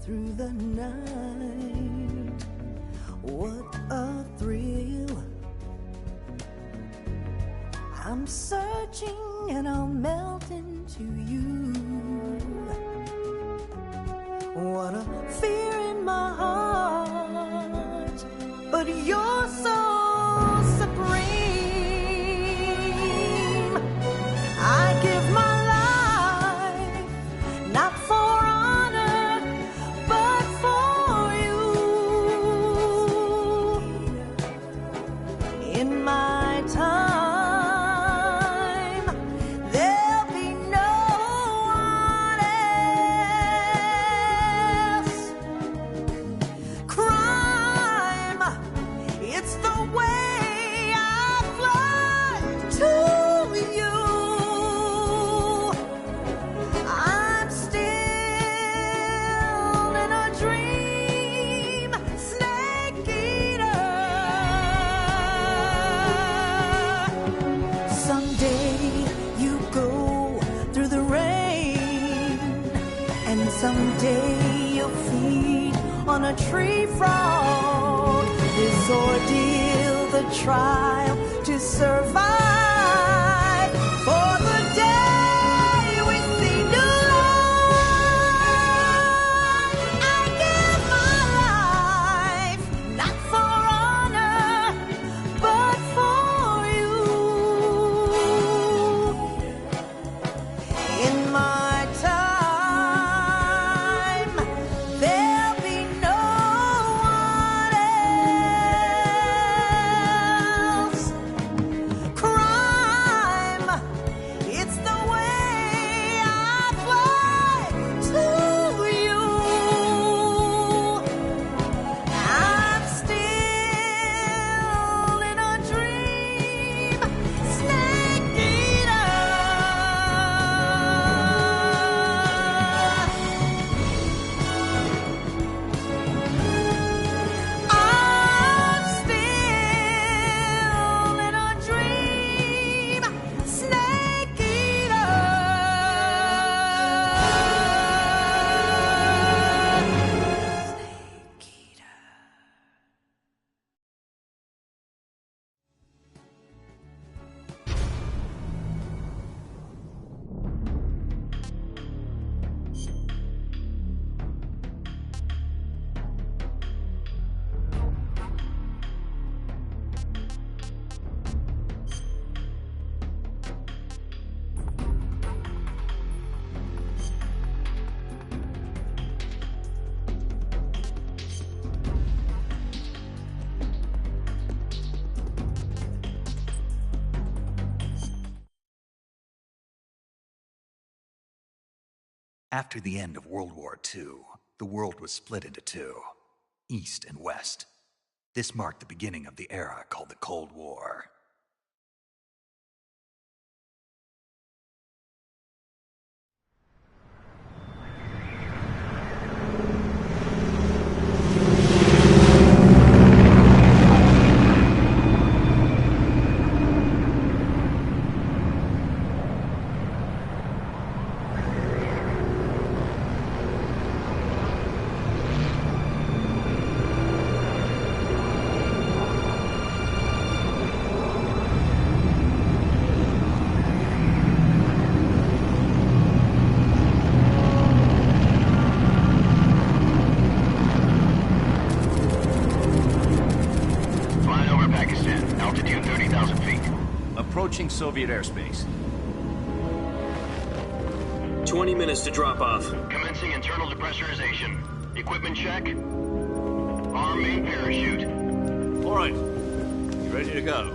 through the night. What a thrill. I'm searching and I'll melt into you. What a fear in my heart, but you're so supreme. I give my life, not for honor, but for you. In my time, there'll be no one else. Crime, it's the way I fly to you. I'm still in a dream, snake eater. Someday you go through the rain, and someday you'll feed on a tree frog. This ordeal, the trial to survive, for the day we see new light. I give my life, not for honor, but for you. In my time, there'll be no one else. Crime, it's the way I fly to you. I'm still in a dream, snake eater. I'm still in a dream, snake eater. Snake eater. After the end of World War II, the world was split into two, East and West. This marked the beginning of the era called the Cold War. Flying over Pakistan, altitude 30,000 feet. Approaching Soviet airspace. 20 minutes to drop off. Commencing internal depressurization. Equipment check. Arm main parachute. All right. You ready to go?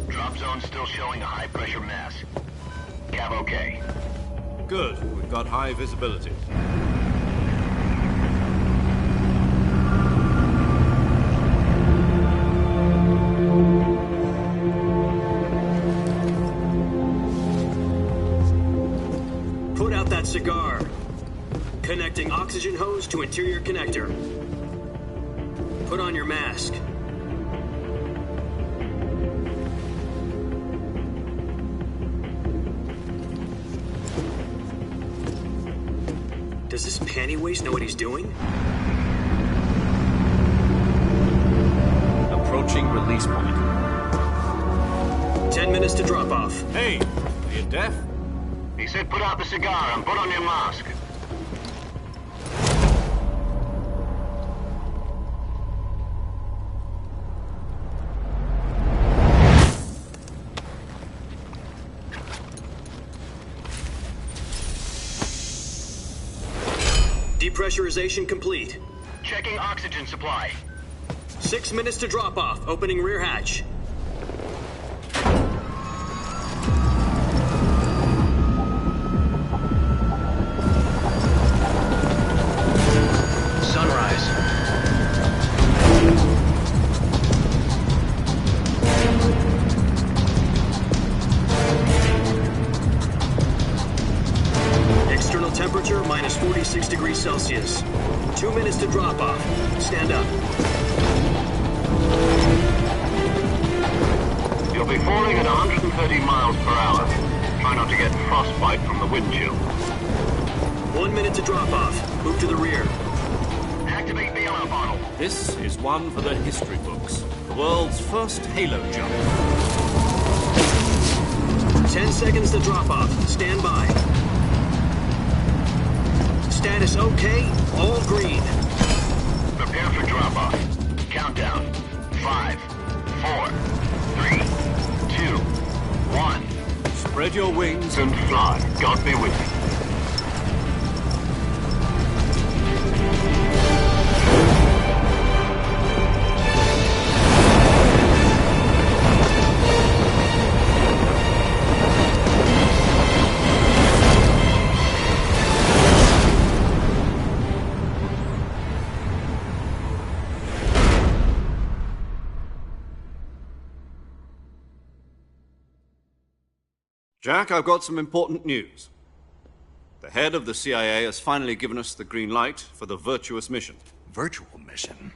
Drop zone still showing a high pressure mass. Cav okay. Good. We've got high visibility. Put out that cigar. Connecting oxygen hose to interior connector. Put on your mask. Does this panty waste know what he's doing? Approaching release point. 10 minutes to drop off. Hey, are you deaf? He said put out the cigar and put on your mask. Depressurization complete. Checking oxygen supply. 6 minutes to drop off. Opening rear hatch. Sunrise. External temperature minus 46 degrees Celsius. 2 minutes to drop off. Stand up. You'll be falling at 130 miles per hour. Try not to get frostbite from the wind chill. 1 minute to drop off. Move to the rear. Activate bailout bottle. This is one for the history books. The world's first halo jump. 10 seconds to drop off. Stand by. Status okay. All green. Prepare for drop-off. Countdown. 5, 4, 3, 2, 1. Spread your wings And fly. God be with you. Jack, I've got some important news. The head of the CIA has finally given us the green light for the virtuous mission. Virtual mission?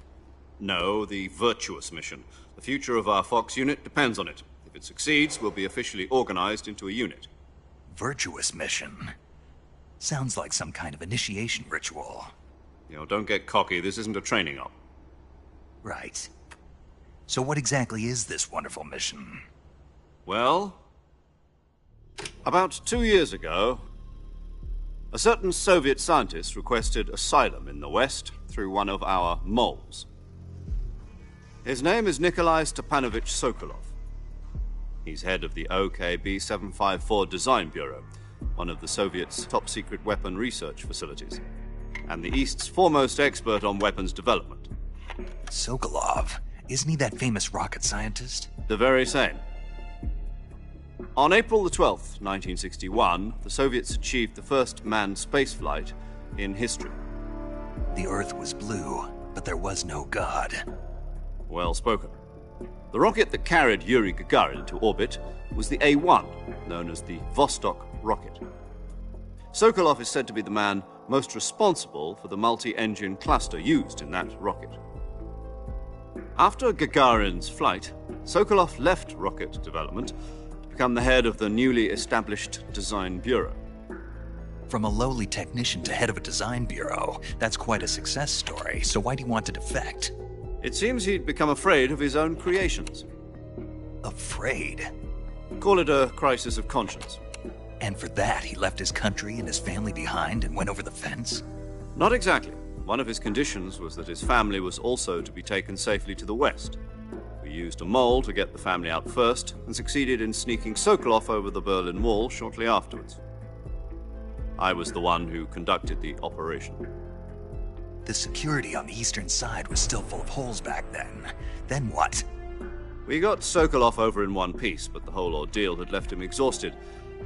No, the virtuous mission. The future of our Fox unit depends on it. If it succeeds, we'll be officially organized into a unit. Virtuous mission? Sounds like some kind of initiation ritual. You know, don't get cocky. This isn't a training op. Right. So what exactly is this wonderful mission? Well, about 2 years ago, a certain Soviet scientist requested asylum in the West through one of our moles. His name is Nikolai Stepanovich Sokolov. He's head of the OKB 754 Design Bureau, one of the Soviets' top-secret weapon research facilities, and the East's foremost expert on weapons development. Sokolov? Isn't he that famous rocket scientist? The very same. On April the 12th, 1961, the Soviets achieved the first manned spaceflight in history. The Earth was blue, but there was no God. Well spoken. The rocket that carried Yuri Gagarin into orbit was the A-1, known as the Vostok rocket. Sokolov is said to be the man most responsible for the multi-engine cluster used in that rocket. After Gagarin's flight, Sokolov left rocket development to become the head of the newly established Design Bureau. From a lowly technician to head of a design bureau, that's quite a success story, so why do you want to defect? It seems he'd become afraid of his own creations. Afraid? Call it a crisis of conscience. And for that, he left his country and his family behind and went over the fence? Not exactly. One of his conditions was that his family was also to be taken safely to the West. We used a mole to get the family out first and succeeded in sneaking Sokolov over the Berlin Wall shortly afterwards. I was the one who conducted the operation. The security on the eastern side was still full of holes back then. Then what? We got Sokolov over in one piece, but the whole ordeal had left him exhausted,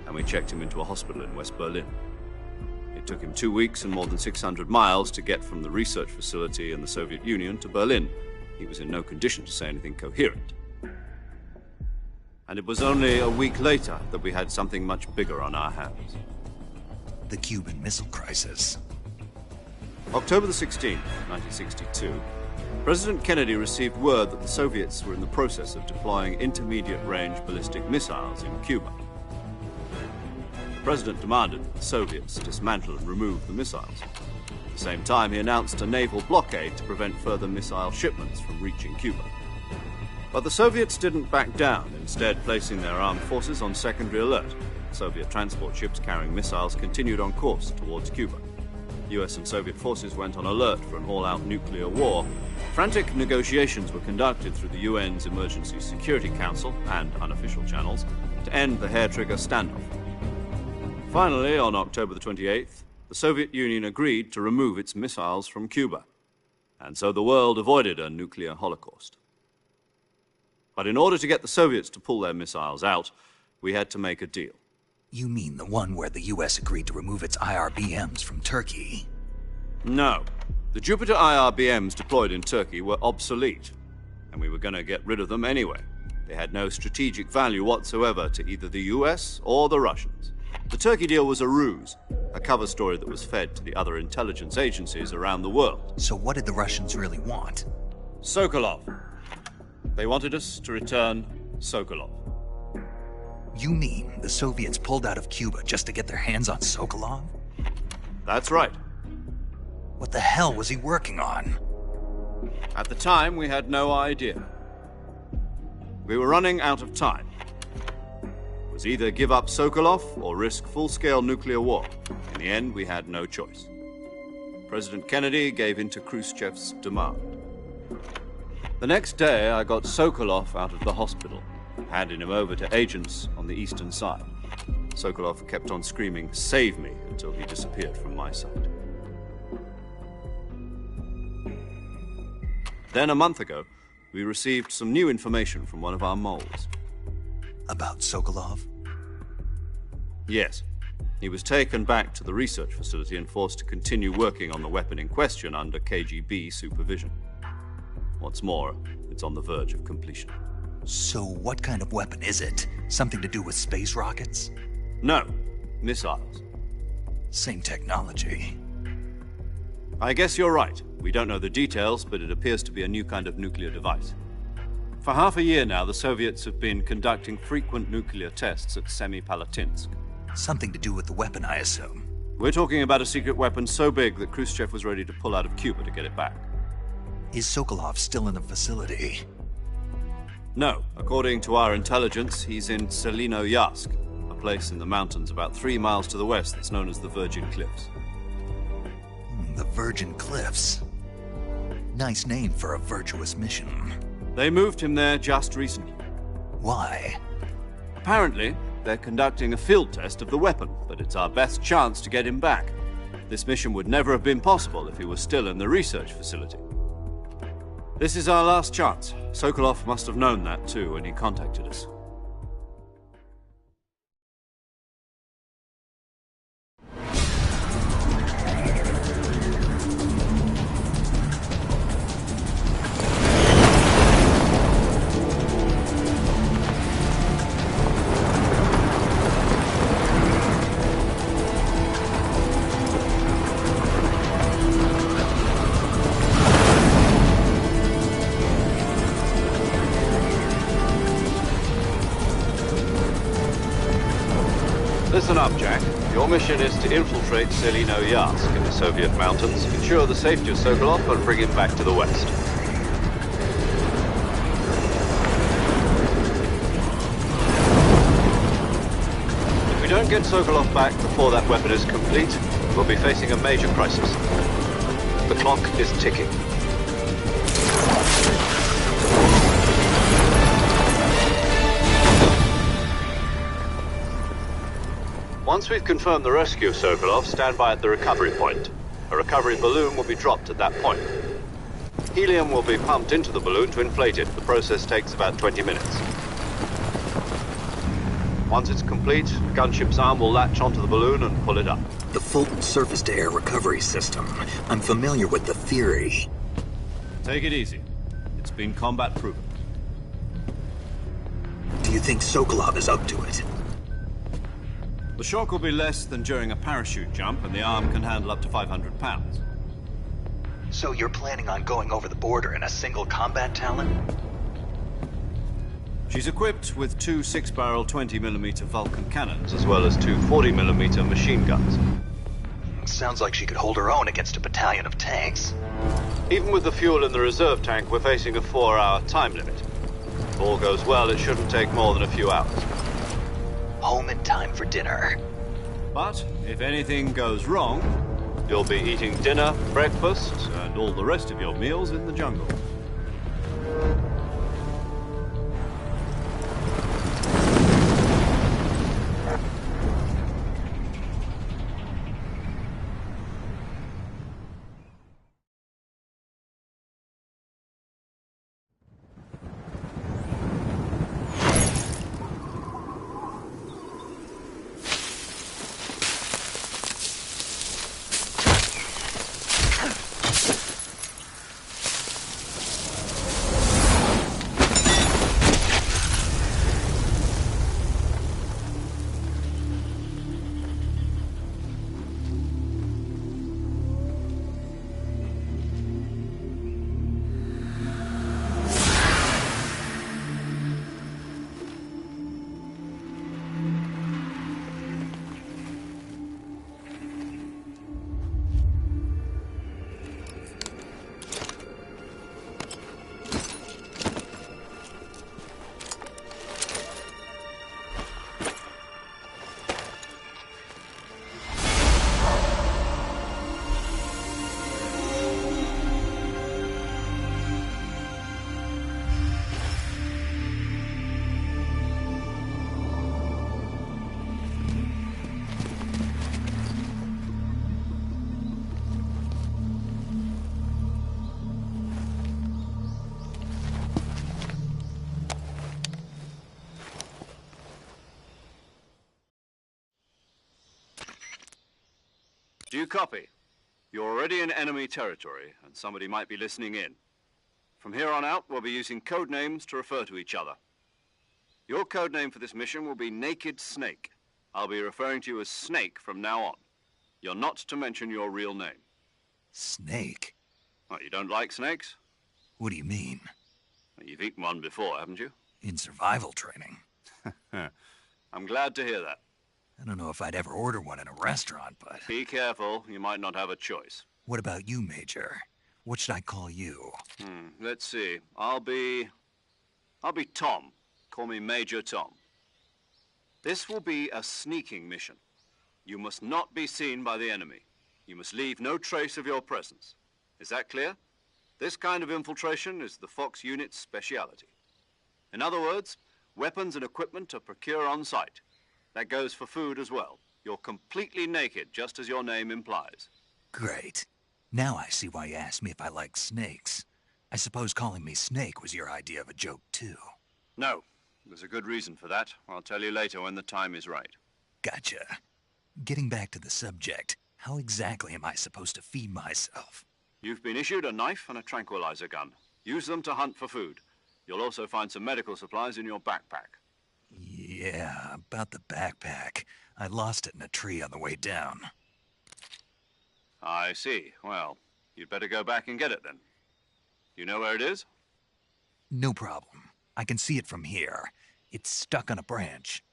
and we checked him into a hospital in West Berlin. It took him 2 weeks and more than 600 miles to get from the research facility in the Soviet Union to Berlin. He was in no condition to say anything coherent. And it was only a week later that we had something much bigger on our hands. The Cuban Missile Crisis. October the 16th, 1962, President Kennedy received word that the Soviets were in the process of deploying intermediate-range ballistic missiles in Cuba. The President demanded that the Soviets dismantle and remove the missiles. At the same time, he announced a naval blockade to prevent further missile shipments from reaching Cuba. But the Soviets didn't back down, instead placing their armed forces on secondary alert. Soviet transport ships carrying missiles continued on course towards Cuba. US and Soviet forces went on alert for an all-out nuclear war. Frantic negotiations were conducted through the UN's Emergency Security Council and unofficial channels to end the hair-trigger standoff. Finally, on October the 28th, the Soviet Union agreed to remove its missiles from Cuba, and so the world avoided a nuclear holocaust. But in order to get the Soviets to pull their missiles out, we had to make a deal. You mean the one where the US agreed to remove its IRBMs from Turkey? No. The Jupiter IRBMs deployed in Turkey were obsolete, and we were going to get rid of them anyway. They had no strategic value whatsoever to either the US or the Russians. The Turkey deal was a ruse, a cover story that was fed to the other intelligence agencies around the world. So what did the Russians really want? Sokolov. They wanted us to return Sokolov. You mean the Soviets pulled out of Cuba just to get their hands on Sokolov? That's right. What the hell was he working on? At the time, we had no idea. We were running out of time. It was either give up Sokolov or risk full-scale nuclear war. In the end, we had no choice. President Kennedy gave in to Khrushchev's demand. The next day, I got Sokolov out of the hospital, handing him over to agents on the eastern side. Sokolov kept on screaming, "Save me," until he disappeared from my sight. Then, a month ago, we received some new information from one of our moles. About Sokolov? Yes. He was taken back to the research facility and forced to continue working on the weapon in question under KGB supervision. What's more, it's on the verge of completion. So what kind of weapon is it? Something to do with space rockets? No, missiles. Same technology. I guess you're right. We don't know the details, but it appears to be a new kind of nuclear device. For half a year now, the Soviets have been conducting frequent nuclear tests at Semipalatinsk. Something to do with the weapon, I assume. We're talking about a secret weapon so big that Khrushchev was ready to pull out of Cuba to get it back. Is Sokolov still in the facility? No. According to our intelligence, he's in Selino-Yarsk, a place in the mountains about 3 miles to the west that's known as the Virgin Cliffs. The Virgin Cliffs. Nice name for a virtuous mission. They moved him there just recently. Why? Apparently, they're conducting a field test of the weapon, but it's our best chance to get him back. This mission would never have been possible if he was still in the research facility. This is our last chance. Sokolov must have known that too when he contacted us. Listen up, Jack. Your mission is to infiltrate Selino-Yarsk in the Soviet mountains, ensure the safety of Sokolov, and bring him back to the west. If we don't get Sokolov back before that weapon is complete, we'll be facing a major crisis. The clock is ticking. Once we've confirmed the rescue of Sokolov, stand by at the recovery point. A recovery balloon will be dropped at that point. Helium will be pumped into the balloon to inflate it. The process takes about 20 minutes. Once it's complete, the gunship's arm will latch onto the balloon and pull it up. The Fulton surface-to-air recovery system. I'm familiar with the theory. Take it easy. It's been combat-proven. Do you think Sokolov is up to it? The shock will be less than during a parachute jump, and the arm can handle up to 500 pounds. So you're planning on going over the border in a single combat talon? She's equipped with two 6-barrel 20mm Vulcan cannons, as well as two 40mm machine guns. Sounds like she could hold her own against a battalion of tanks. Even with the fuel in the reserve tank, we're facing a 4-hour time limit. If all goes well, it shouldn't take more than a few hours. Home in time for dinner. But if anything goes wrong, you'll be eating dinner, breakfast, and all the rest of your meals in the jungle. Do you copy? You're already in enemy territory, and somebody might be listening in. From here on out, we'll be using code names to refer to each other. Your code name for this mission will be Naked Snake. I'll be referring to you as Snake from now on. You're not to mention your real name. Snake? What, you don't like snakes? What do you mean? Well, you've eaten one before, haven't you? In survival training. I'm glad to hear that. I don't know if I'd ever order one in a restaurant, but... Be careful, you might not have a choice. What about you, Major? What should I call you? Let's see. I'll be Tom. Call me Major Tom. This will be a sneaking mission. You must not be seen by the enemy. You must leave no trace of your presence. Is that clear? This kind of infiltration is the Fox unit's speciality. In other words, weapons and equipment are procured on site. That goes for food as well. You're completely naked, just as your name implies. Great. Now I see why you asked me if I like snakes. I suppose calling me Snake was your idea of a joke, too. No. There's a good reason for that. I'll tell you later when the time is right. Gotcha. Getting back to the subject, how exactly am I supposed to feed myself? You've been issued a knife and a tranquilizer gun. Use them to hunt for food. You'll also find some medical supplies in your backpack. Yeah, about the backpack. I lost it in a tree on the way down. I see. Well, you'd better go back and get it then. You know where it is? No problem. I can see it from here. It's stuck on a branch.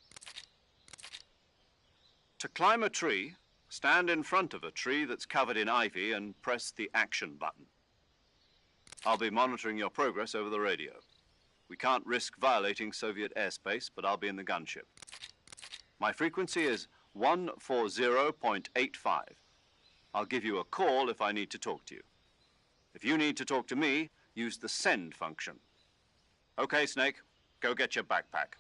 To climb a tree, stand in front of a tree that's covered in ivy and press the action button. I'll be monitoring your progress over the radio. We can't risk violating Soviet airspace, but I'll be in the gunship. My frequency is 140.85. I'll give you a call if I need to talk to you. If you need to talk to me, use the send function. Okay, Snake, go get your backpack.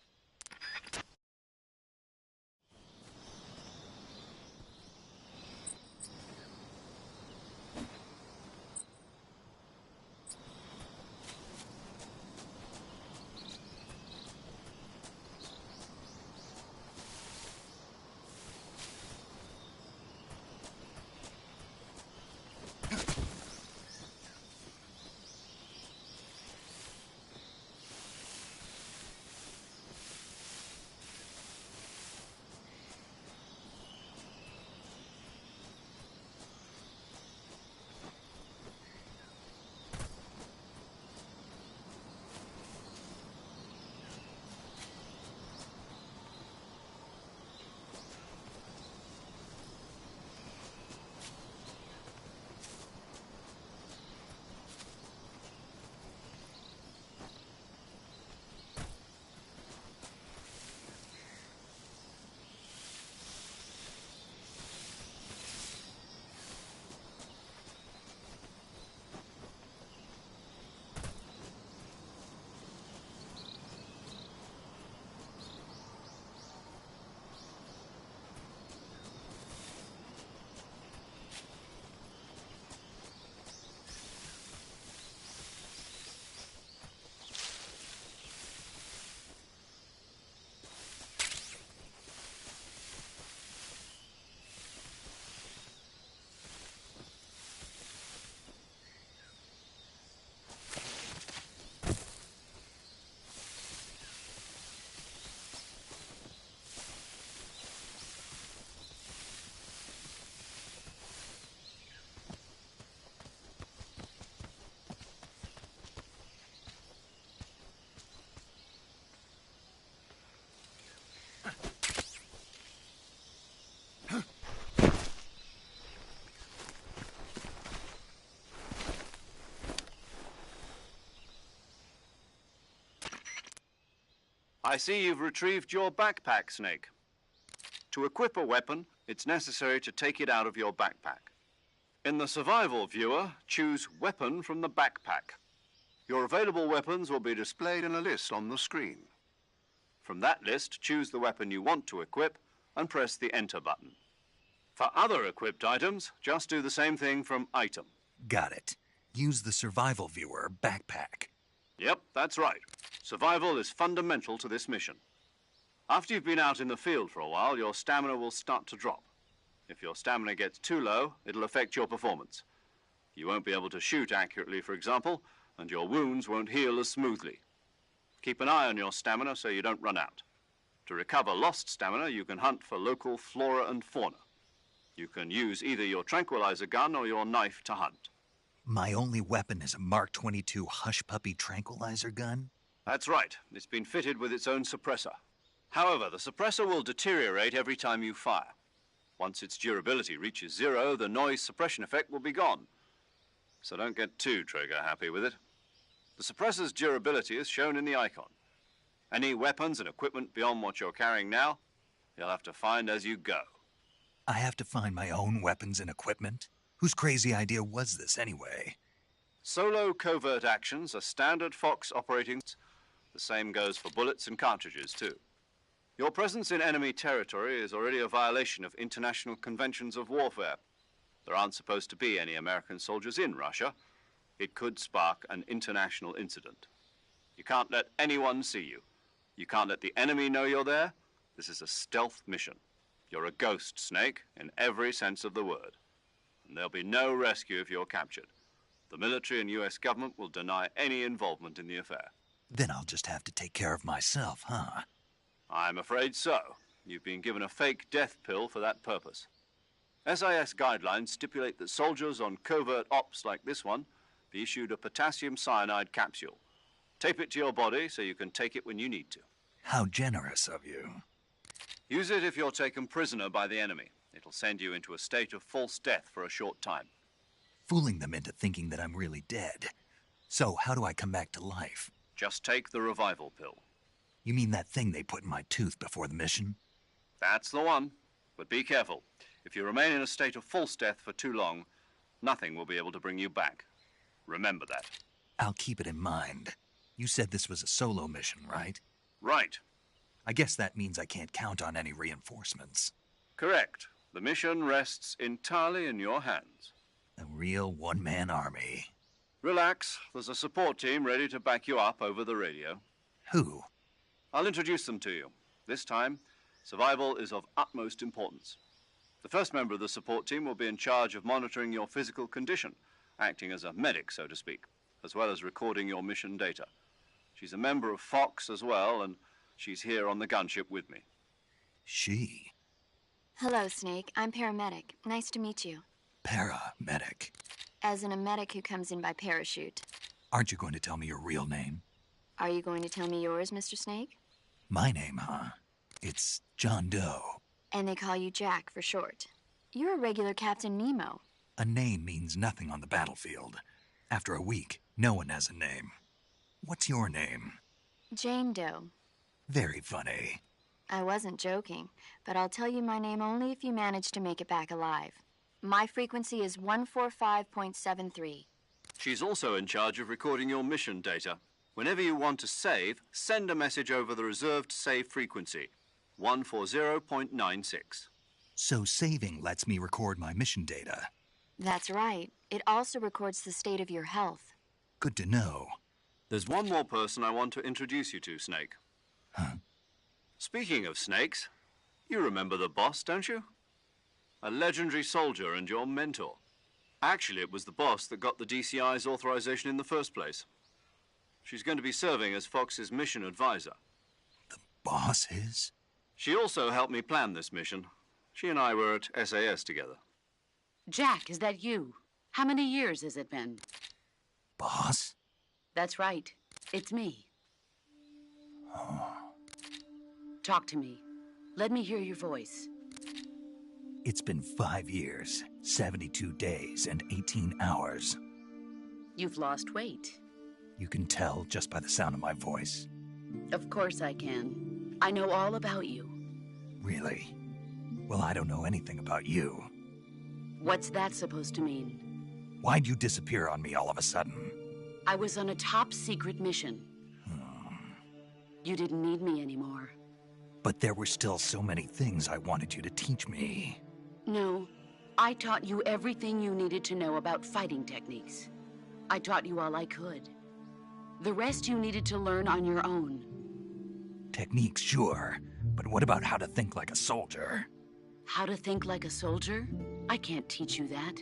I see you've retrieved your backpack, Snake. To equip a weapon, it's necessary to take it out of your backpack. In the survival viewer, choose Weapon from the backpack. Your available weapons will be displayed in a list on the screen. From that list, choose the weapon you want to equip and press the Enter button. For other equipped items, just do the same thing from Item. Got it. Use the survival viewer backpack. Yep, that's right. Survival is fundamental to this mission. After you've been out in the field for a while, your stamina will start to drop. If your stamina gets too low, it'll affect your performance. You won't be able to shoot accurately, for example, and your wounds won't heal as smoothly. Keep an eye on your stamina so you don't run out. To recover lost stamina, you can hunt for local flora and fauna. You can use either your tranquilizer gun or your knife to hunt. My only weapon is a Mark 22 Hush Puppy tranquilizer gun? That's right. It's been fitted with its own suppressor. However, the suppressor will deteriorate every time you fire. Once its durability reaches 0, the noise suppression effect will be gone. So don't get too trigger happy with it. The suppressor's durability is shown in the icon. Any weapons and equipment beyond what you're carrying now, you'll have to find as you go. I have to find my own weapons and equipment? Whose crazy idea was this anyway? Solo covert actions are standard Fox operating. The same goes for bullets and cartridges, too. Your presence in enemy territory is already a violation of international conventions of warfare. There aren't supposed to be any American soldiers in Russia. It could spark an international incident. You can't let anyone see you. You can't let the enemy know you're there. This is a stealth mission. You're a ghost, Snake, in every sense of the word. And there'll be no rescue if you're captured. The military and U.S. government will deny any involvement in the affair. Then I'll just have to take care of myself, huh? I'm afraid so. You've been given a fake death pill for that purpose. SIS guidelines stipulate that soldiers on covert ops like this one be issued a potassium cyanide capsule. Tape it to your body so you can take it when you need to. How generous of you. Use it if you're taken prisoner by the enemy. It'll send you into a state of false death for a short time. Fooling them into thinking that I'm really dead. So how do I come back to life? Just take the revival pill. You mean that thing they put in my tooth before the mission? That's the one. But be careful. If you remain in a state of false death for too long, nothing will be able to bring you back. Remember that. I'll keep it in mind. You said this was a solo mission, right? Right. I guess that means I can't count on any reinforcements. Correct. The mission rests entirely in your hands. A real one-man army. Relax. There's a support team ready to back you up over the radio. Who? I'll introduce them to you. This time, survival is of utmost importance. The first member of the support team will be in charge of monitoring your physical condition, acting as a medic, so to speak, as well as recording your mission data. She's a member of Fox as well, and she's here on the gunship with me. She? Hello, Snake. I'm paramedic. Nice to meet you. Paramedic. As in a medic who comes in by parachute. Aren't you going to tell me your real name? Are you going to tell me yours, Mr. Snake? My name, huh? It's John Doe. And they call you Jack for short. You're a regular Captain Nemo. A name means nothing on the battlefield. After a week, no one has a name. What's your name? Jane Doe. Very funny. I wasn't joking, but I'll tell you my name only if you manage to make it back alive. My frequency is 145.73. She's also in charge of recording your mission data. Whenever you want to save, send a message over the reserved save frequency, 140.96. So saving lets me record my mission data. That's right. It also records the state of your health. Good to know. There's one more person I want to introduce you to, Snake. Huh? Speaking of snakes, you remember the boss, don't you? A legendary soldier and your mentor. Actually, it was the boss that got the DCI's authorization in the first place. She's going to be serving as Fox's mission advisor. The boss is? She also helped me plan this mission. She and I were at SAS together. Jack, is that you? How many years has it been? Boss? That's right. It's me. Oh. Talk to me. Let me hear your voice. It's been 5 years, 72 days, and 18 hours. You've lost weight. You can tell just by the sound of my voice. Of course I can. I know all about you. Really? Well, I don't know anything about you. What's that supposed to mean? Why'd you disappear on me all of a sudden? I was on a top-secret mission. You didn't need me anymore. But there were still so many things I wanted you to teach me. No, I taught you everything you needed to know about fighting techniques. I taught you all I could. The rest you needed to learn on your own. Techniques, sure. But what about how to think like a soldier? How to think like a soldier? I can't teach you that.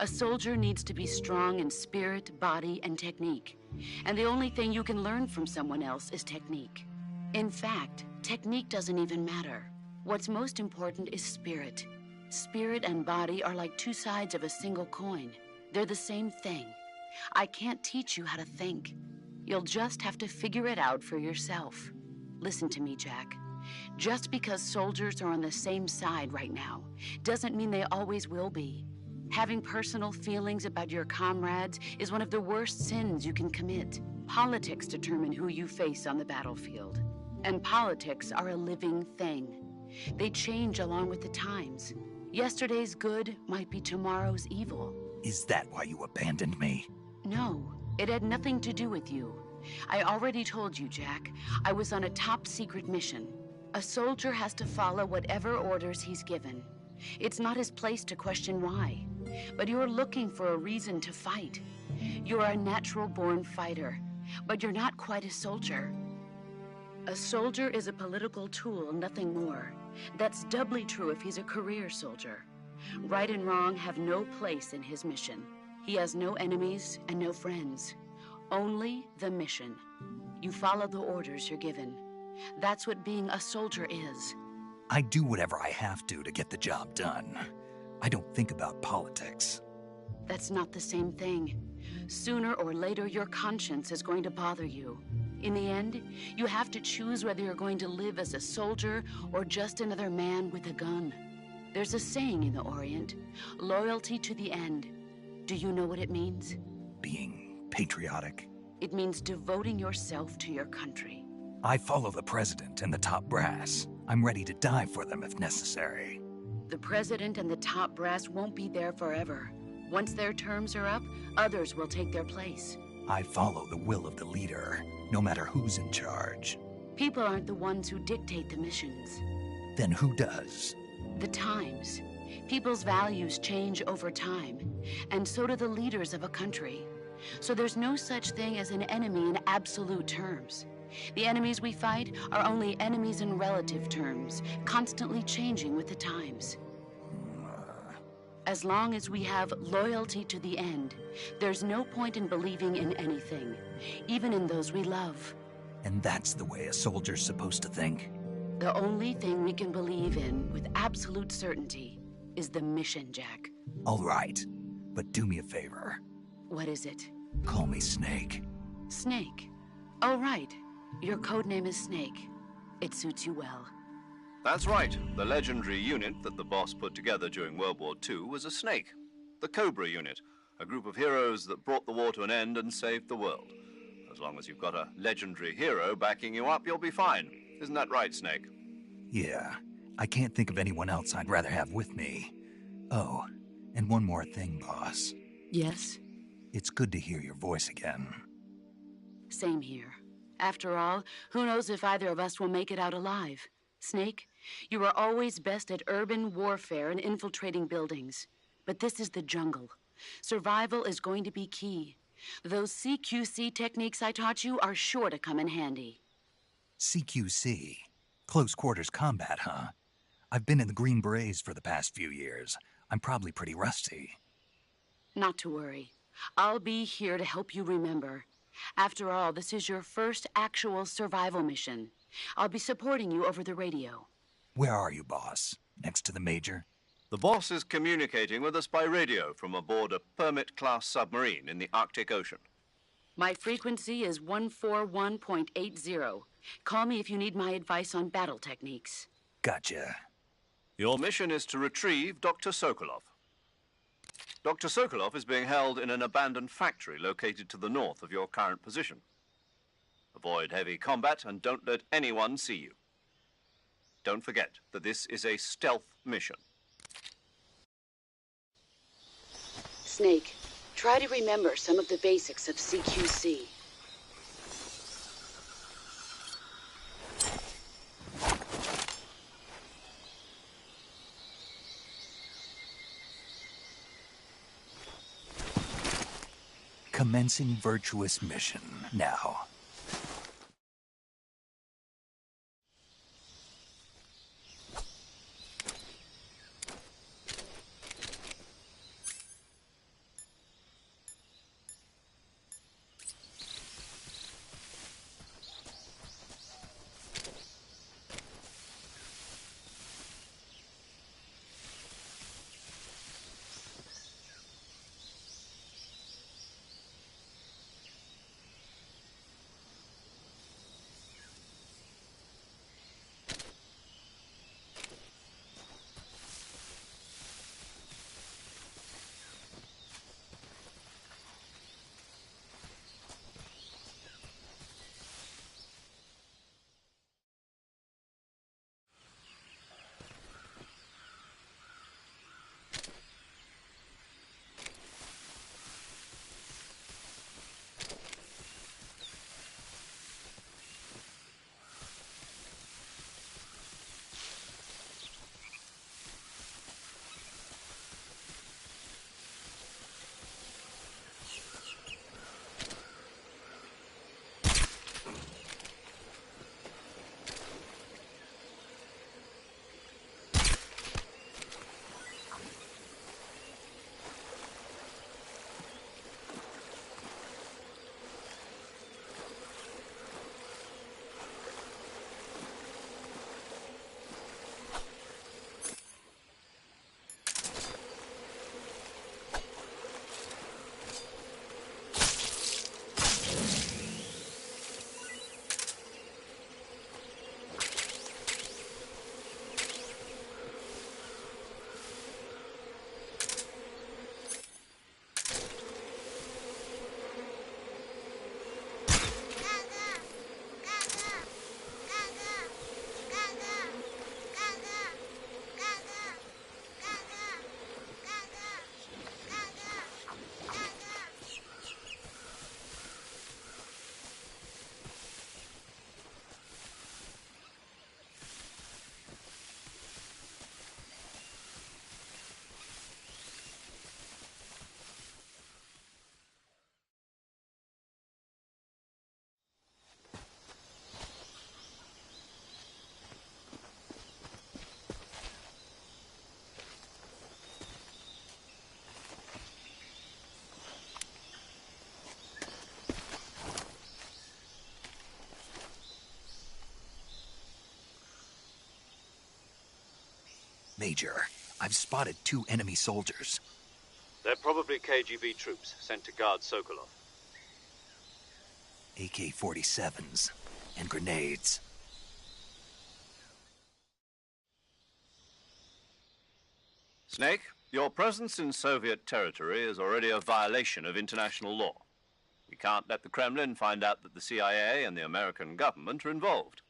A soldier needs to be strong in spirit, body, and technique. And the only thing you can learn from someone else is technique. In fact, technique doesn't even matter. What's most important is spirit. Spirit and body are like two sides of a single coin. They're the same thing. I can't teach you how to think. You'll just have to figure it out for yourself. Listen to me, Jack. Just because soldiers are on the same side right now doesn't mean they always will be. Having personal feelings about your comrades is one of the worst sins you can commit. Politics determine who you face on the battlefield. And politics are a living thing. They change along with the times. Yesterday's good might be tomorrow's evil. Is that why you abandoned me? No, it had nothing to do with you. I already told you, Jack. I was on a top-secret mission. A soldier has to follow whatever orders he's given. It's not his place to question why. But you're looking for a reason to fight. You're a natural-born fighter, but you're not quite a soldier. A soldier is a political tool, nothing more. That's doubly true if he's a career soldier. Right and wrong have no place in his mission. He has no enemies and no friends. Only the mission. You follow the orders you're given. That's what being a soldier is. I do whatever I have to get the job done. I don't think about politics. That's not the same thing. Sooner or later, your conscience is going to bother you. In the end, you have to choose whether you're going to live as a soldier or just another man with a gun. There's a saying in the Orient, loyalty to the end. Do you know what it means? Being patriotic. It means devoting yourself to your country. I follow the president and the top brass. I'm ready to die for them if necessary. The president and the top brass won't be there forever. Once their terms are up, others will take their place. I follow the will of the leader, no matter who's in charge. People aren't the ones who dictate the missions. Then who does? The times. People's values change over time, and so do the leaders of a country. So there's no such thing as an enemy in absolute terms. The enemies we fight are only enemies in relative terms, constantly changing with the times. As long as we have loyalty to the end, there's no point in believing in anything, even in those we love. And that's the way a soldier's supposed to think? The only thing we can believe in with absolute certainty is the mission, Jack. All right, but do me a favor. What is it? Call me Snake. Snake? Oh, right. Your codename is Snake. It suits you well. That's right. The legendary unit that the boss put together during World War II was a snake. The Cobra unit, a group of heroes that brought the war to an end and saved the world. As long as you've got a legendary hero backing you up, you'll be fine. Isn't that right, Snake? Yeah. I can't think of anyone else I'd rather have with me. Oh, and one more thing, boss. Yes? It's good to hear your voice again. Same here. After all, who knows if either of us will make it out alive? Snake, you are always best at urban warfare and infiltrating buildings. But this is the jungle. Survival is going to be key. Those CQC techniques I taught you are sure to come in handy. CQC? Close quarters combat, huh? I've been in the Green Berets for the past few years. I'm probably pretty rusty. Not to worry. I'll be here to help you remember. After all, this is your first actual survival mission. I'll be supporting you over the radio. Where are you, boss? Next to the Major? The boss is communicating with us by radio from aboard a Permit-class submarine in the Arctic Ocean. My frequency is 141.80. Call me if you need my advice on battle techniques. Gotcha. Your mission is to retrieve Dr. Sokolov. Dr. Sokolov is being held in an abandoned factory located to the north of your current position. Avoid heavy combat and don't let anyone see you. Don't forget that this is a stealth mission. Snake, try to remember some of the basics of CQC. Commencing virtuous mission now. Major, I've spotted 2 enemy soldiers. They're probably KGB troops sent to guard Sokolov. AK-47s and grenades. Snake, your presence in Soviet territory is already a violation of international law. We can't let the Kremlin find out that the CIA and the American government are involved.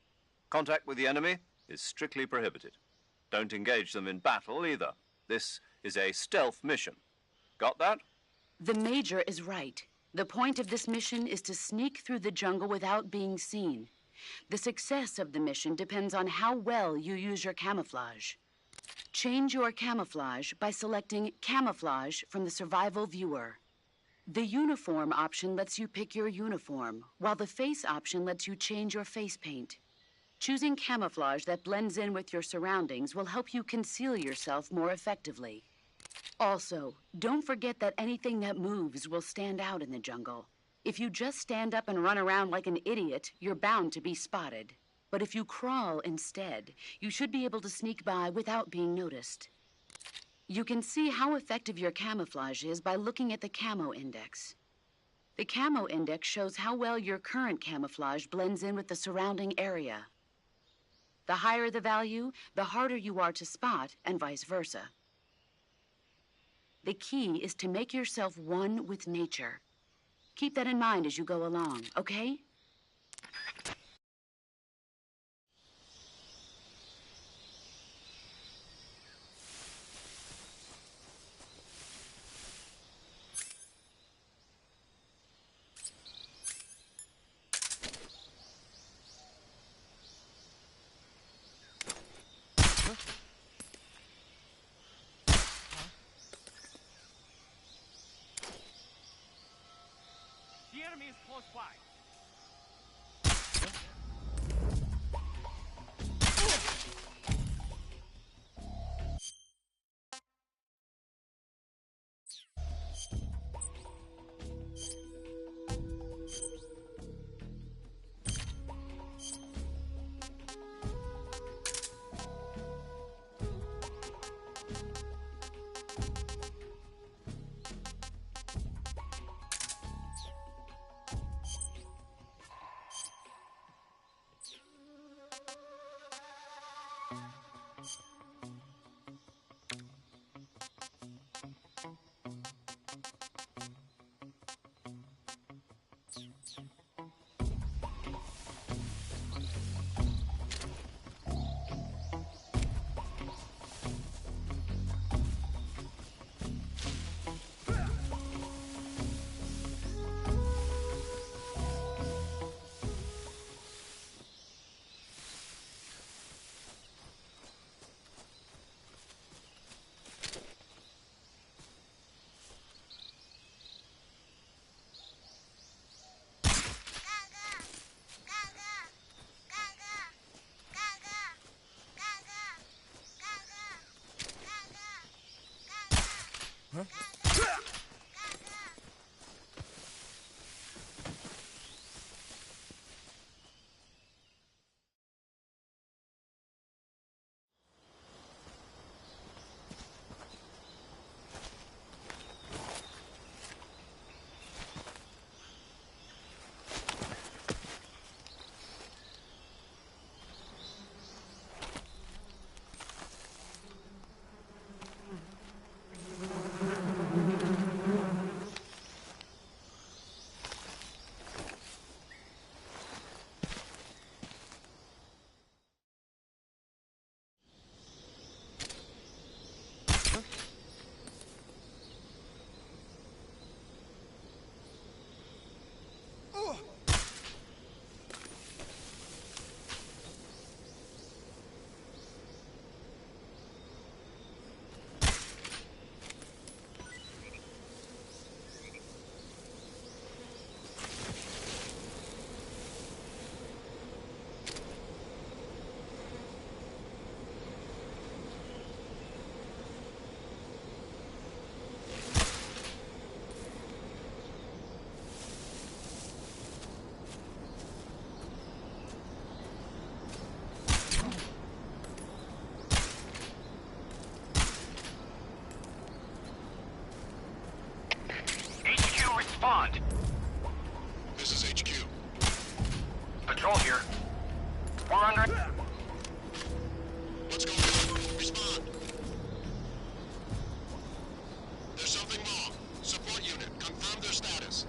Contact with the enemy is strictly prohibited. Don't engage them in battle either. This is a stealth mission. Got that? The Major is right. The point of this mission is to sneak through the jungle without being seen. The success of the mission depends on how well you use your camouflage. Change your camouflage by selecting Camouflage from the Survival Viewer. The Uniform option lets you pick your uniform, while the Face option lets you change your face paint. Choosing camouflage that blends in with your surroundings will help you conceal yourself more effectively. Also, don't forget that anything that moves will stand out in the jungle. If you just stand up and run around like an idiot, you're bound to be spotted. But if you crawl instead, you should be able to sneak by without being noticed. You can see how effective your camouflage is by looking at the Camo Index. The Camo Index shows how well your current camouflage blends in with the surrounding area. The higher the value, the harder you are to spot, and vice versa. The key is to make yourself one with nature. Keep that in mind as you go along, okay? is close by. Respond. This is HQ. Patrol here. We're under... What's going on? Respond. There's something wrong. Support unit, confirm their status.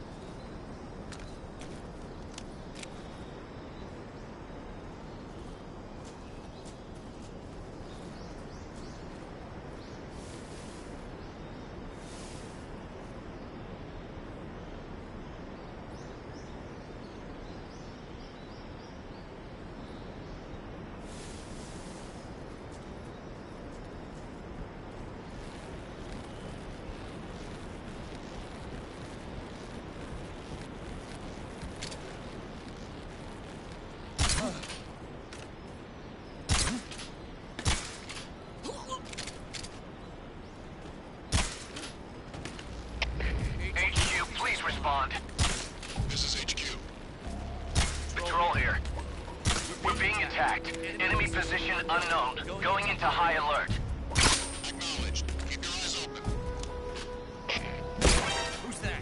Respond. This is HQ. Patrol here. We're being attacked. Enemy position unknown. Going into high alert. Acknowledged. Keep your eyes open. Who's that?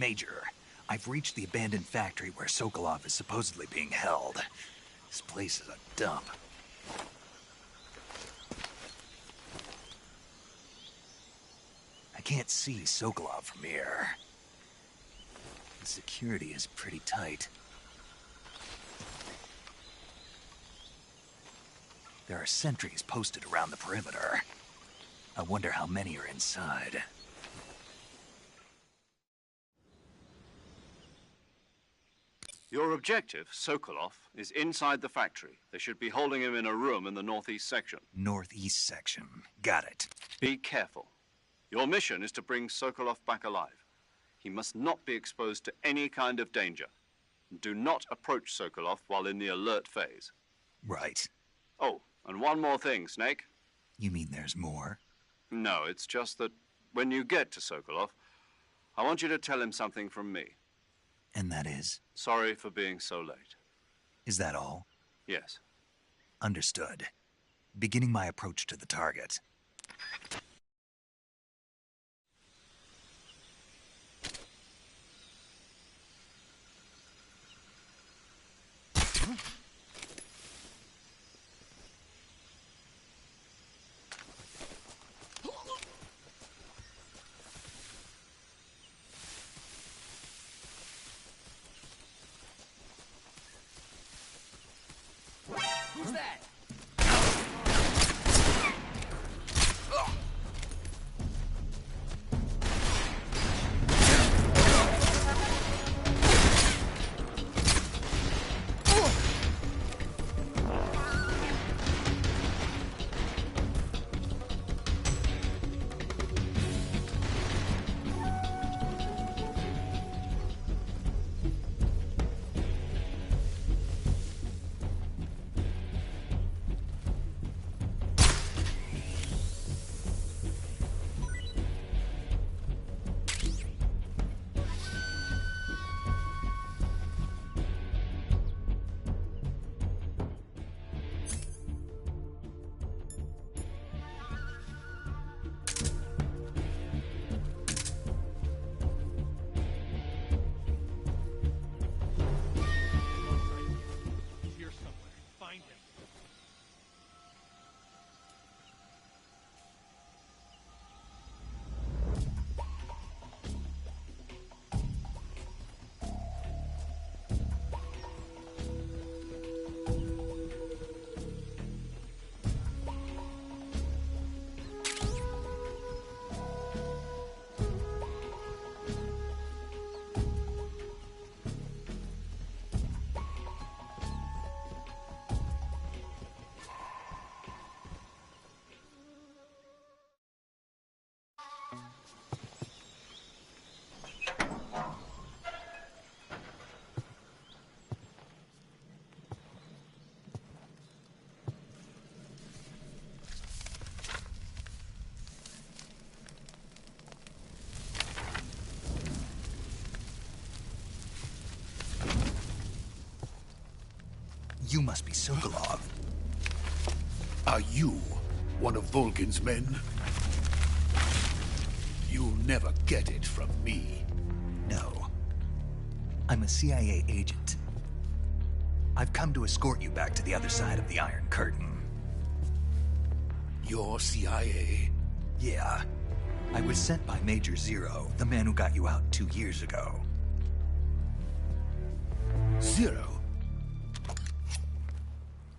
Major, I've reached the abandoned factory where Sokolov is supposedly being held. This place is a dump. I can't see Sokolov from here. The security is pretty tight. There are sentries posted around the perimeter. I wonder how many are inside. Your objective, Sokolov, is inside the factory. They should be holding him in a room in the northeast section. Northeast section. Got it. Be careful. Your mission is to bring Sokolov back alive. He must not be exposed to any kind of danger. Do not approach Sokolov while in the alert phase. Right. Oh, and one more thing, Snake. You mean there's more? No, it's just that when you get to Sokolov, I want you to tell him something from me. And that is? Sorry for being so late. Is that all? Yes. Understood. Beginning my approach to the target. Who's that? You must be Sokolov. Are you one of Volgin's men? You'll never get it from me. No. I'm a CIA agent. I've come to escort you back to the other side of the Iron Curtain. You're CIA? Yeah. I was sent by Major Zero, the man who got you out 2 years ago. Zero?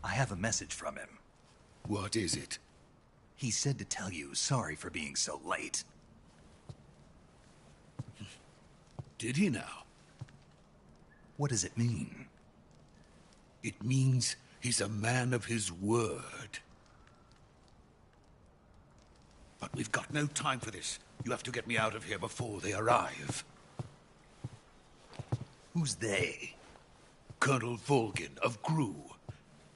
I have a message from him. What is it? He said to tell you sorry for being so late. Did he now? What does it mean? It means he's a man of his word. But we've got no time for this. You have to get me out of here before they arrive. Who's they? Colonel Volgin of GRU.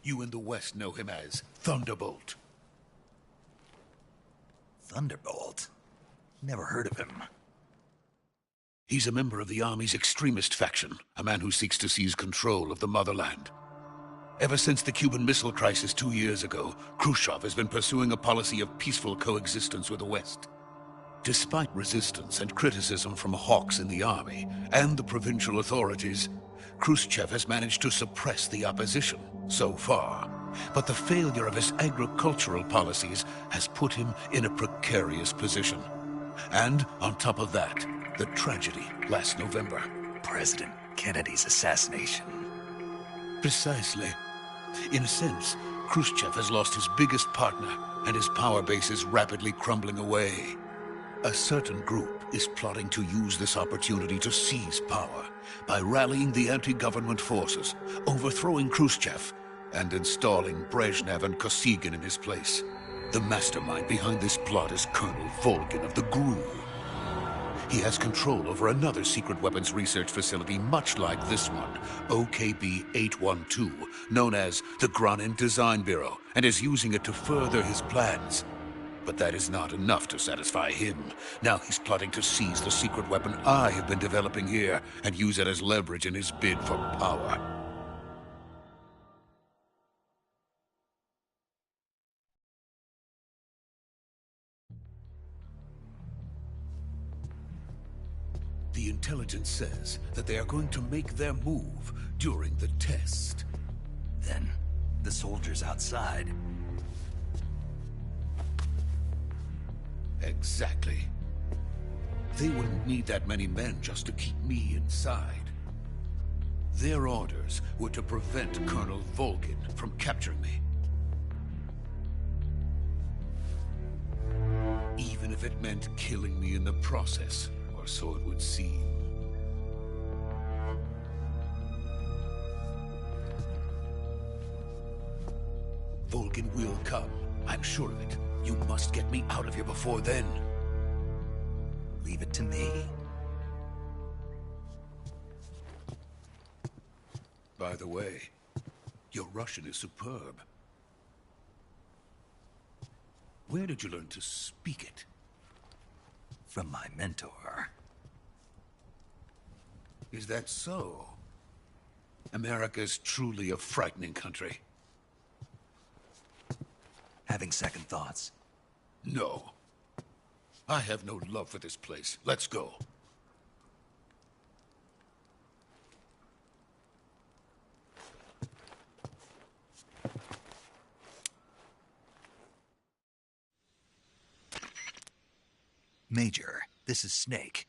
You in the West know him as Thunderbolt. Thunderbolt? Never heard of him. He's a member of the Army's extremist faction, a man who seeks to seize control of the motherland. Ever since the Cuban Missile Crisis 2 years ago, Khrushchev has been pursuing a policy of peaceful coexistence with the West. Despite resistance and criticism from hawks in the army and the provincial authorities, Khrushchev has managed to suppress the opposition so far. But the failure of his agricultural policies has put him in a precarious position. And on top of that, the tragedy last November. President Kennedy's assassination. Precisely. In a sense, Khrushchev has lost his biggest partner, and his power base is rapidly crumbling away. A certain group is plotting to use this opportunity to seize power by rallying the anti-government forces, overthrowing Khrushchev, and installing Brezhnev and Kosygin in his place. The mastermind behind this plot is Colonel Volgin of the GRU. He has control over another secret weapons research facility much like this one, OKB-812, known as the Granin Design Bureau, and is using it to further his plans. But that is not enough to satisfy him. Now he's plotting to seize the secret weapon I have been developing here and use it as leverage in his bid for power. The intelligence says that they are going to make their move during the test. Then, the soldiers outside. Exactly. They wouldn't need that many men just to keep me inside. Their orders were to prevent Colonel Volgin from capturing me. Even if it meant killing me in the process, or so it would seem. Volgin will come. I'm sure of it. You must get me out of here before then. Leave it to me. By the way, your Russian is superb. Where did you learn to speak it? From my mentor. Is that so? America is truly a frightening country. Having second thoughts? No. I have no love for this place. Let's go. Major, this is Snake.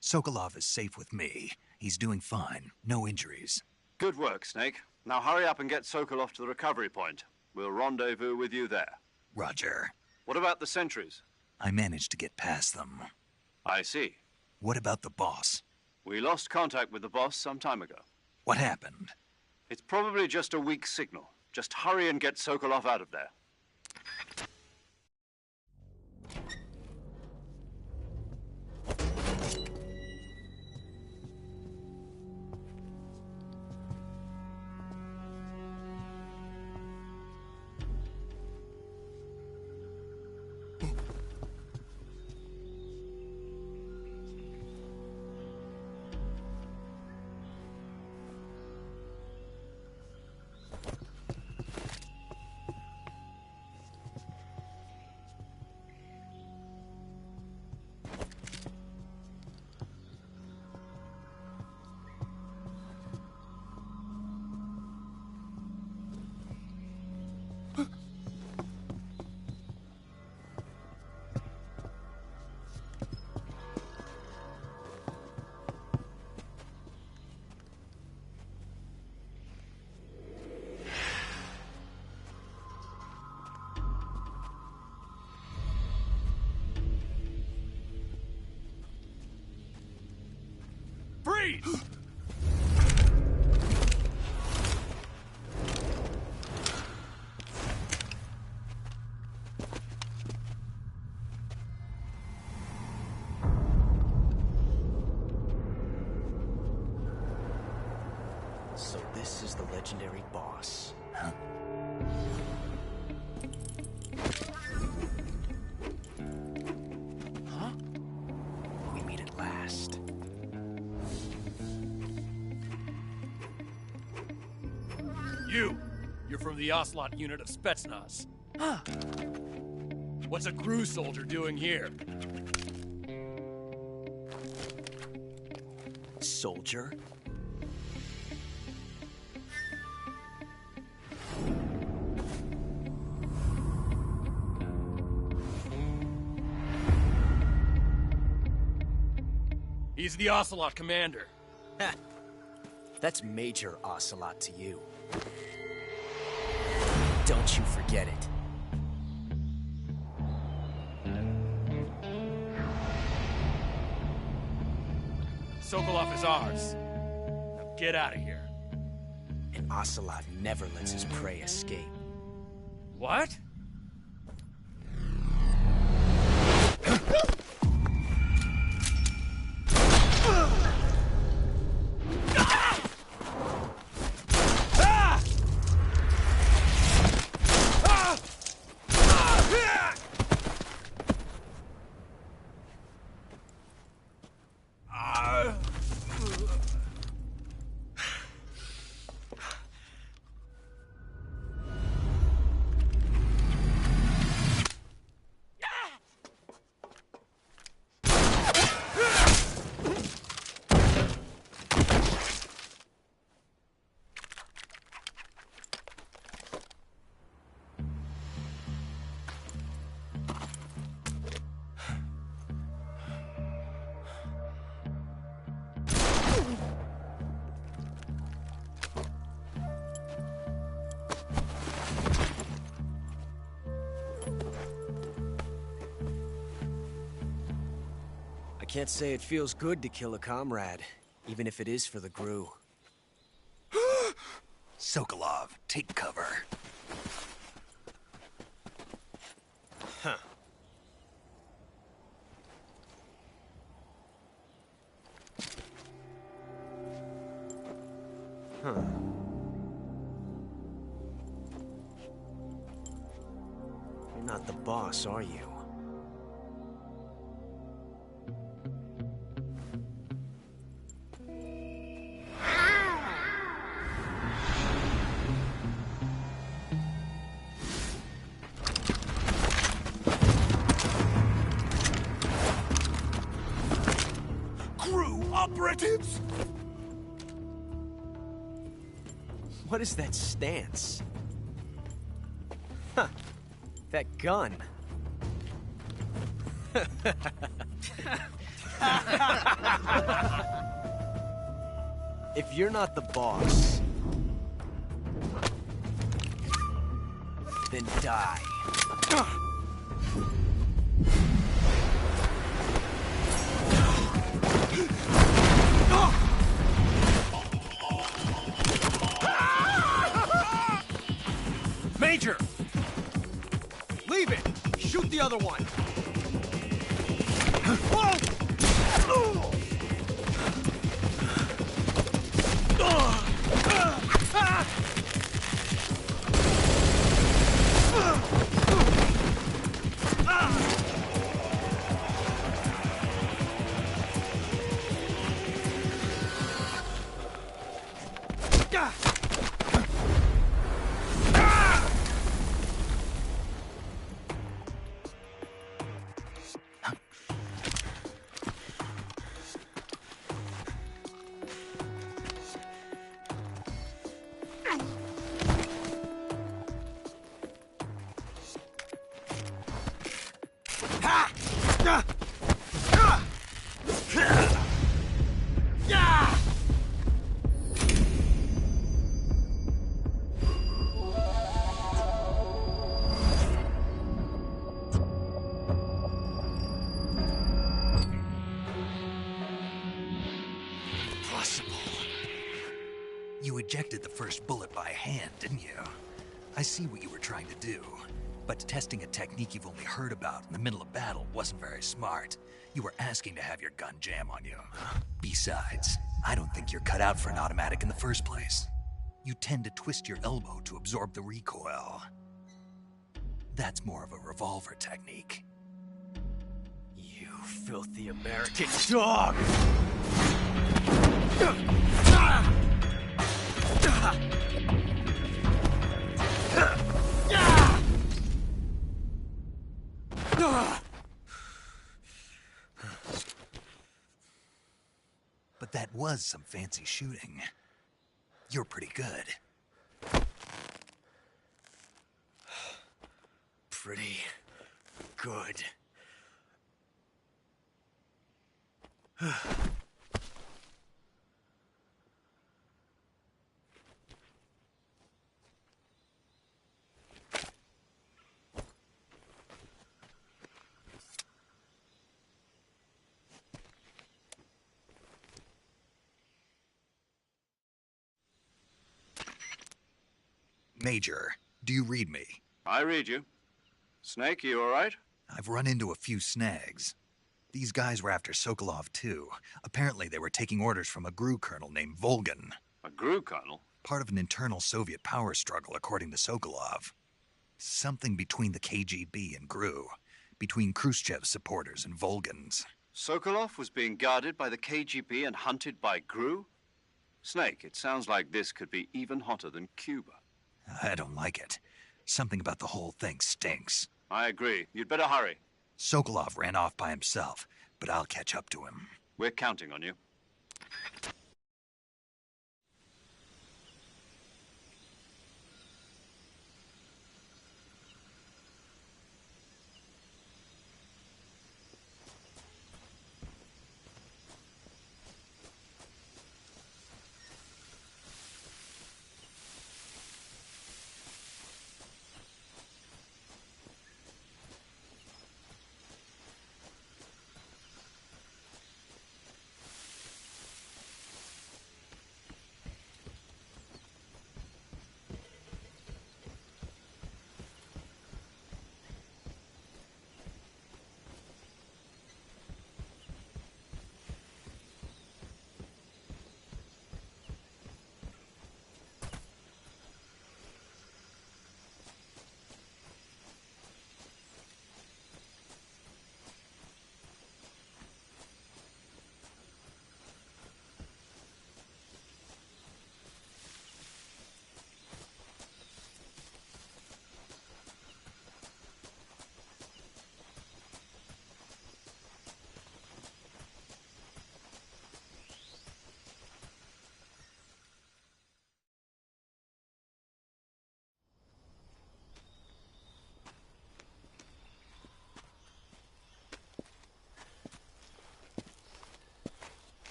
Sokolov is safe with me. He's doing fine. No injuries. Good work, Snake. Now hurry up and get Sokolov to the recovery point. We'll rendezvous with you there. Roger. What about the sentries? I managed to get past them. I see. What about the boss? We lost contact with the boss some time ago. What happened? It's probably just a weak signal. Just hurry and get Sokolov out of there. Freeze! So this is the legendary boss. Huh? Huh? We meet at last. You're from the Ocelot unit of Spetsnaz. Huh. What's a crew soldier doing here? soldier. He's the Ocelot commander. Ha! That's Major Ocelot to you. Don't you forget it. Sokolov is ours. Now get out of here. And Ocelot never lets his prey escape. What? I can't say it feels good to kill a comrade, even if it is for the GRU. Sokolov, take cover. Huh. Huh. You're not the boss, are you? Operatives? What is that stance? Huh. That gun. If you're not the boss, then die. Major! Leave it! Shoot the other one! You ejected the first bullet by hand, didn't you? I see what you were trying to do. But testing a technique you've only heard about in the middle of battle wasn't very smart. You were asking to have your gun jam on you. Besides, I don't think you're cut out for an automatic in the first place. You tend to twist your elbow to absorb the recoil. That's more of a revolver technique. You filthy American dog! But That was some fancy shooting. You're pretty good. Pretty good. Major, do you read me? I read you. Snake, you all right? I've run into a few snags. These guys were after Sokolov, too. Apparently they were taking orders from a GRU colonel named Volgan. A GRU colonel? Part of an internal Soviet power struggle, according to Sokolov. Something between the KGB and GRU. Between Khrushchev's supporters and Volgan's. Sokolov was being guarded by the KGB and hunted by GRU? Snake, it sounds like this could be even hotter than Cuba. I don't like it. Something about the whole thing stinks. I agree. You'd better hurry. Sokolov ran off by himself, but I'll catch up to him. We're counting on you.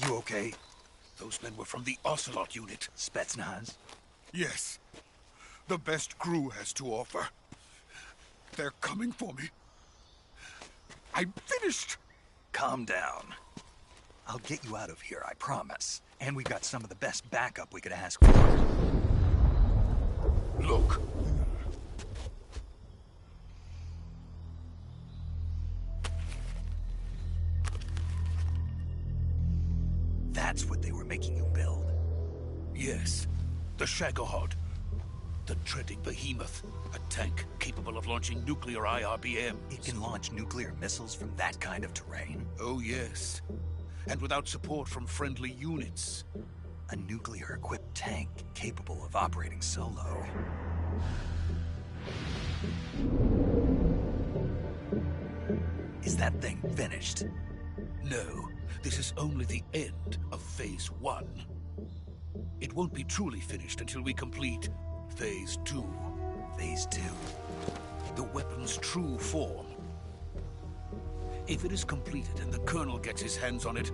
You okay? Those men were from the Ocelot unit. Spetsnaz? Yes. The best GRU has to offer. They're coming for me. I'm finished! Calm down. I'll get you out of here, I promise. And we've got some of the best backup we could ask for. Look. That's what they were making you build? Yes. The Shagohod. The treading behemoth. A tank capable of launching nuclear IRBMs. It can launch nuclear missiles from that kind of terrain? Oh, yes. And without support from friendly units. A nuclear-equipped tank capable of operating solo. Is that thing finished? No. This is only the end of Phase 1. It won't be truly finished until we complete Phase 2. Phase 2? The weapon's true form. If it is completed and the Colonel gets his hands on it,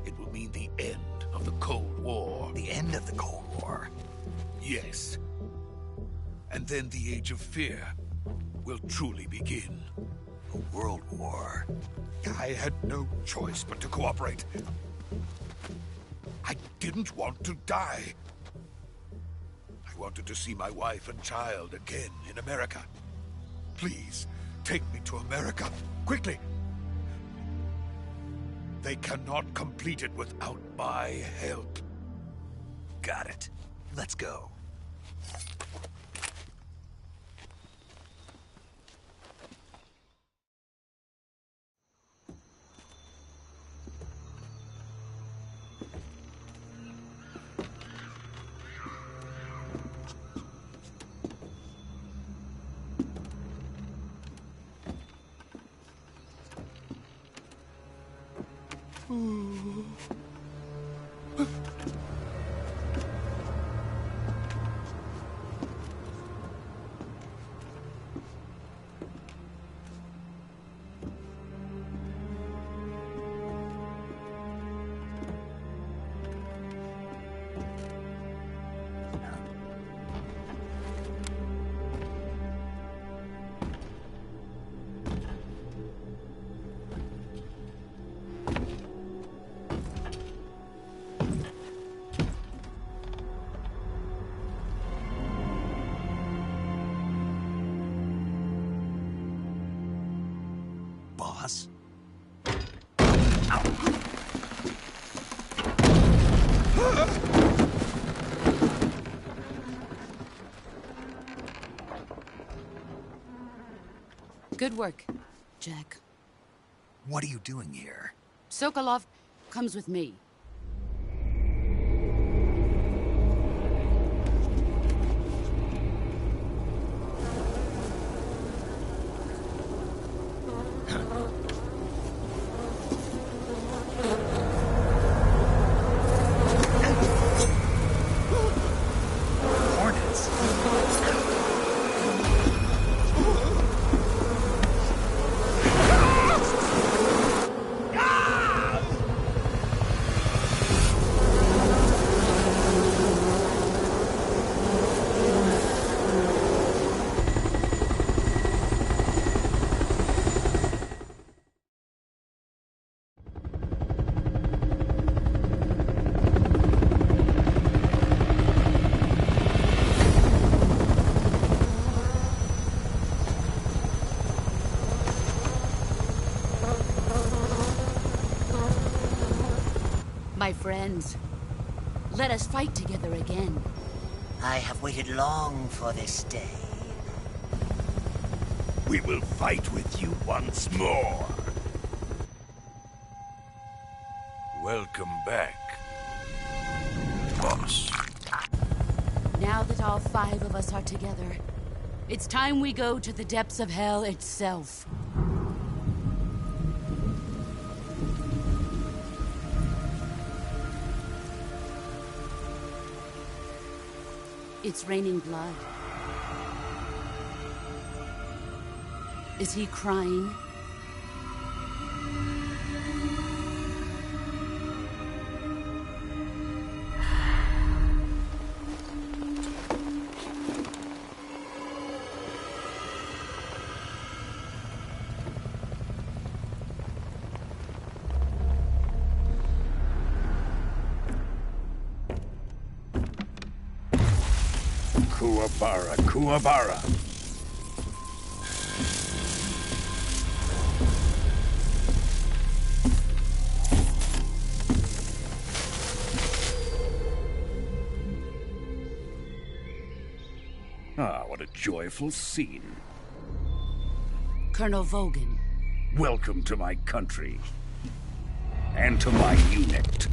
it will mean the end of the Cold War. The end of the Cold War? Yes. And then the Age of Fear will truly begin. A world war? I had no choice but to cooperate. I didn't want to die. I wanted to see my wife and child again in America. Please, take me to America, quickly. They cannot complete it without my help. Got it. Let's go. boss. Good work, Jack. What are you doing here? Sokolov comes with me. Hornets. My friends, let us fight together again. I have waited long for this day. We will fight with you once more. Welcome back, boss. Now that all 5 of us are together, it's time we go to the depths of hell itself. It's raining blood. Is he crying? Kuwabara, Kuwabara. Ah, what a joyful scene. Colonel Vogan. Welcome to my country. And to my unit.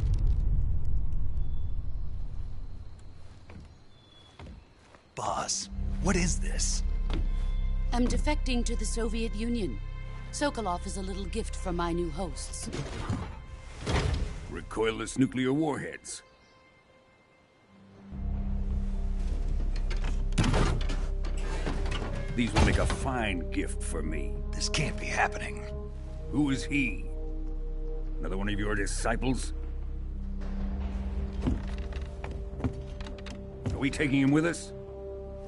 Boss, what is this? I'm defecting to the Soviet Union. Sokolov is a little gift from my new hosts. Recoilless nuclear warheads. These will make a fine gift for me. This can't be happening. Who is he? Another one of your disciples? Are we taking him with us?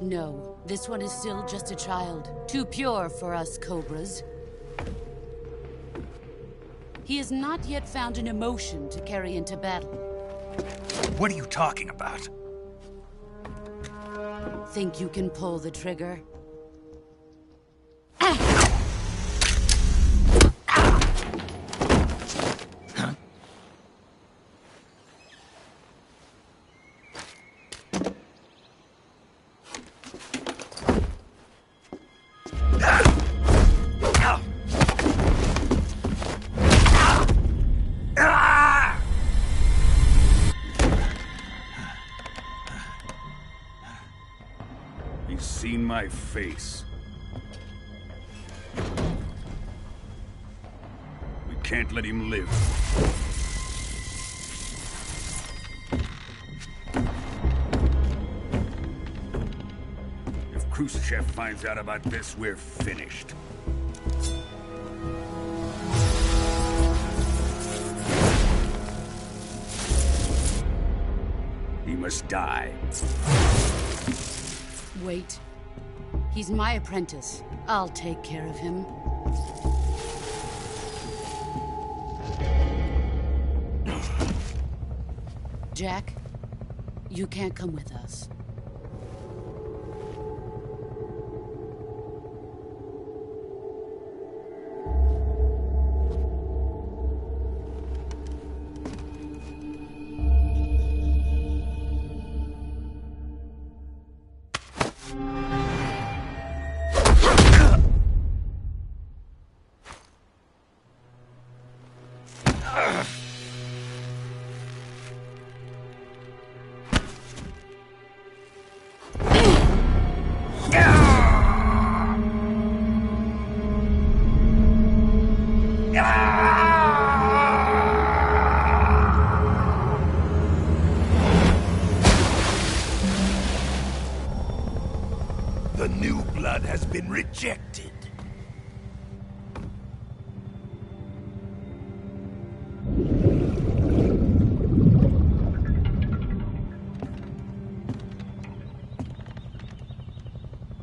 No, this one is still just a child. Too pure for us Cobras. He has not yet found an emotion to carry into battle. What are you talking about? Think you can pull the trigger? He's seen my face. We can't let him live. If Khrushchev finds out about this, we're finished. He must die. Wait. He's my apprentice. I'll take care of him. Jack, you can't come with us. blood has been rejected.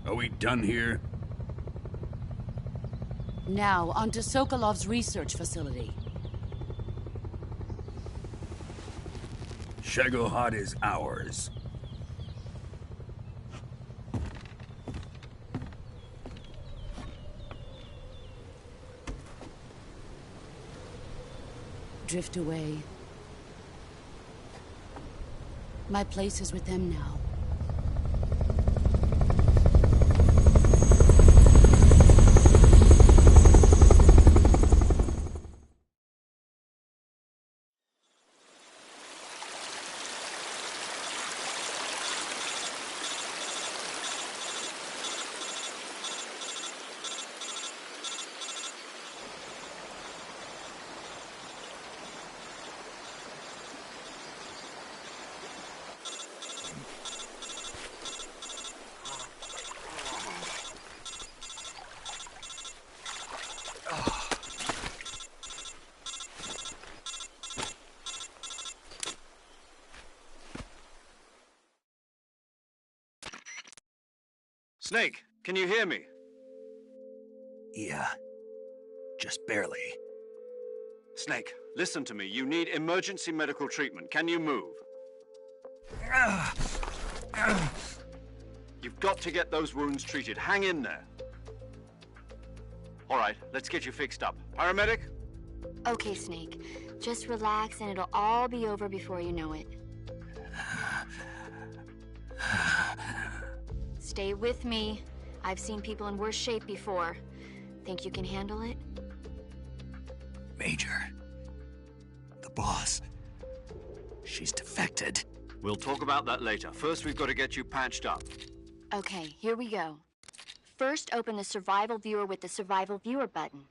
Are we done here? Now, on to Sokolov's research facility. Shagohod is ours. Drift away. My place is with them now. Snake, can you hear me? Yeah. Just barely. Snake, listen to me. You need emergency medical treatment. Can you move? You've got to get those wounds treated. Hang in there. All right, let's get you fixed up. Paramedic? Okay, Snake. Just relax and it'll all be over before you know it. Stay with me. I've seen people in worse shape before. Think you can handle it? Major. The boss. She's defected. We'll talk about that later. First, we've got to get you patched up. Okay, here we go. First, open the Survival Viewer with the Survival Viewer button.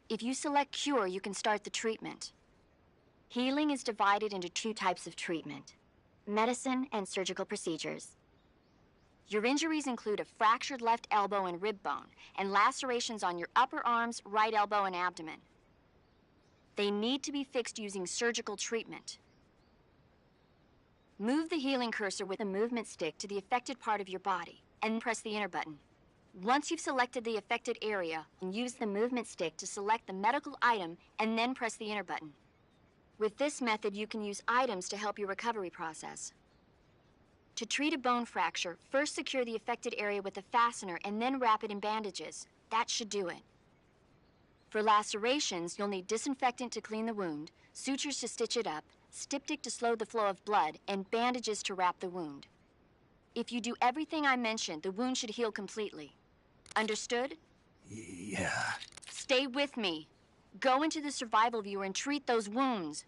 If you select Cure, you can start the treatment. Healing is divided into two types of treatment: medicine and surgical procedures. Your injuries include a fractured left elbow and rib bone, and lacerations on your upper arms, right elbow, and abdomen. They need to be fixed using surgical treatment. Move the healing cursor with the movement stick to the affected part of your body, and press the enter button. Once you've selected the affected area, use the movement stick to select the medical item, and then press the enter button. With this method, you can use items to help your recovery process. To treat a bone fracture, first secure the affected area with a fastener and then wrap it in bandages. That should do it. For lacerations, you'll need disinfectant to clean the wound, sutures to stitch it up, styptic to slow the flow of blood, and bandages to wrap the wound. If you do everything I mentioned, the wound should heal completely. Understood? Yeah. Stay with me. Go into the Survival Viewer and treat those wounds.